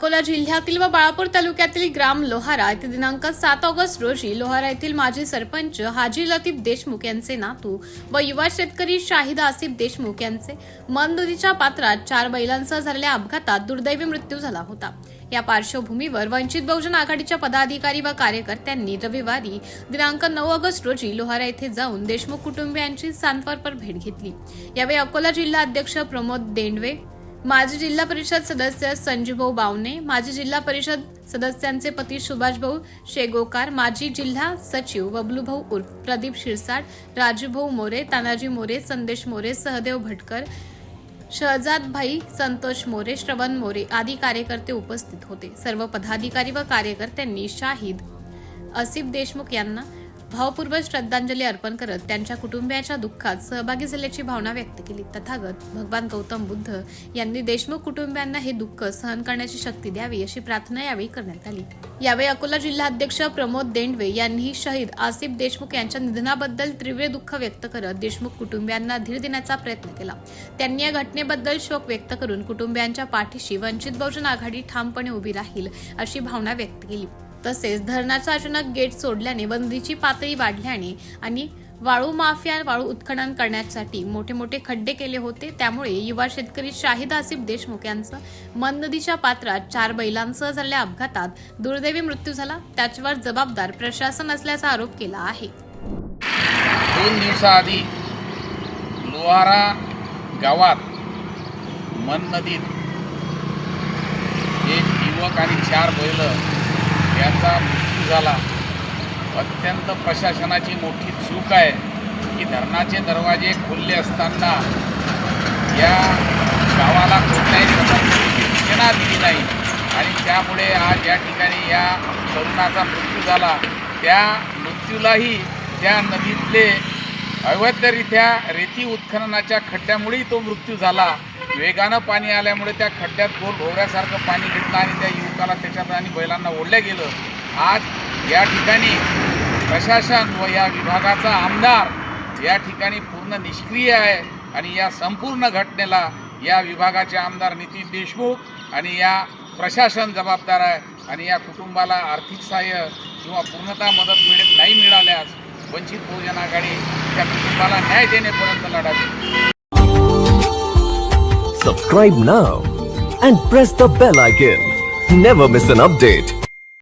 अकोला जिल्ह्यातील व बाळापूर तालुक्यातील ग्राम लोहारा येथे दिनांक 7 ऑगस्ट रोजी लोहारा येथील माजी सरपंच हाजी लतीफ देशमुख यांचे नातू व युवा शेतकरी शाहिद आसिफ देशमुख यांचे मनदुधीच्या पात्रात 4 बैलांसह झालेल्या अपघातात दुर्दैवी मृत्यू झाला होता। या पार्श्वभूमीवर वंचित बहुजन आघाडीच्या पदाधिकारी व कार्यकर्त्यांनी रविवारी दिनांक 9 ऑगस्ट रोजी लोहारा येथे जाऊन देशमुख कुटुंबियांची सांत्वनपर भेट घेतली। यावेळी अकोला जिल्हा अध्यक्ष प्रमोद देंडवे, माजी जिल्हा परिषद सदस्य संजूभाऊ बावणे, माजी जिल्हा परिषद सदस्यांचे पती सुभाषभाऊ शेगोकार, माजी जिल्हा सचिव बबलूभाऊ उर्फ प्रदीप शिरसाट, राजूभाऊ मोरे, तानाजी मोरे, संदेश मोरे, सहदेव भटकर, शहजाद भाई, संतोष मोरे, श्रवण मोरे आदी कार्यकर्ते उपस्थित होते। सर्व पदाधिकारी व कार्यकर्त्यांनी शाहिद आसिफ देशमुख यांना भावपूर्वक श्रद्धांजली अर्पण करत त्यांच्या कुटुंबियाच्या दुःखात सहभागी झाल्याची भावना व्यक्त केली। तथागत भगवान गौतम बुद्ध यांनी देशमुख कुटुंबियांना हे दुःख सहन करण्याची शक्ती द्यावी अशी प्रार्थना यावेळी करण्यात आली। यावेळी अकोला जिल्हाध्यक्ष प्रमोद देंडवे यांनी शहीद आसिफ देशमुख यांच्या निधनाबद्दल तीव्र दुःख व्यक्त करत देशमुख कुटुंबियांना धीर देण्याचा प्रयत्न केला। त्यांनी या घटनेबद्दल शोक व्यक्त करून कुटुंबियांच्या पाठीशी वंचित बहुजन आघाडी ठामपणे उभी राहील अशी भावना व्यक्त केली। तसेच धरणाचा अचानक गेट सोडल्याने नदीची पातळी वाढल्याने आणि वाळू माफिया वाळू उत्खनन करण्यासाठी मोठे खड्डे केले होते, त्यामुळे युवा शेतकरी शाहिद आसिफ देशमुख यांचा नदीच्या पात्रात 4 बैलांसह झालेल्या अपघातात दुर्दैवी मृत्यू झाला। त्याच्यावर जबाबदार प्रशासन असल्याचा आरोप केला आहे। 2 दिवसाआधी लोहारा गावात नदीत एक युवक आणि 4 बैल यांचा मृत्यू झाला। अत्यंत प्रशासनाची मोठी चूक आहे की धरणाचे दरवाजे खुले असताना या गावाला कुठल्याही प्रकारची सूचना दिली नाही आणि त्यामुळे आज या ठिकाणी या तरुणाचा मृत्यू झाला। त्या मृत्यूलाही त्या नदीतले अवैधरित्या रेती उत्खननाच्या खड्ड्यामुळेही तो मृत्यू झाला। वेगानं पाणी आल्यामुळे त्या खड्ड्यात गोल भोवऱ्यासारखं पाणी घेतलं आणि त्या युवकाला त्याच्यात आणि बैलांना ओढलं गेलं। आज या ठिकाणी प्रशासन व या विभागाचा आमदार या ठिकाणी पूर्ण निष्क्रिय आहे आणि या संपूर्ण घटनेला या विभागाचे आमदार नितीन देशमुख आणि या प्रशासन जबाबदार आहे आणि या कुटुंबाला आर्थिक सहाय्य किंवा पूर्णतः मदत नाही मिळाल्यास वंचित बहुजन आघाडी त्या कुटुंबाला न्याय देण्यापर्यंत लढावी। Subscribe now and press the bell icon. Never miss an update.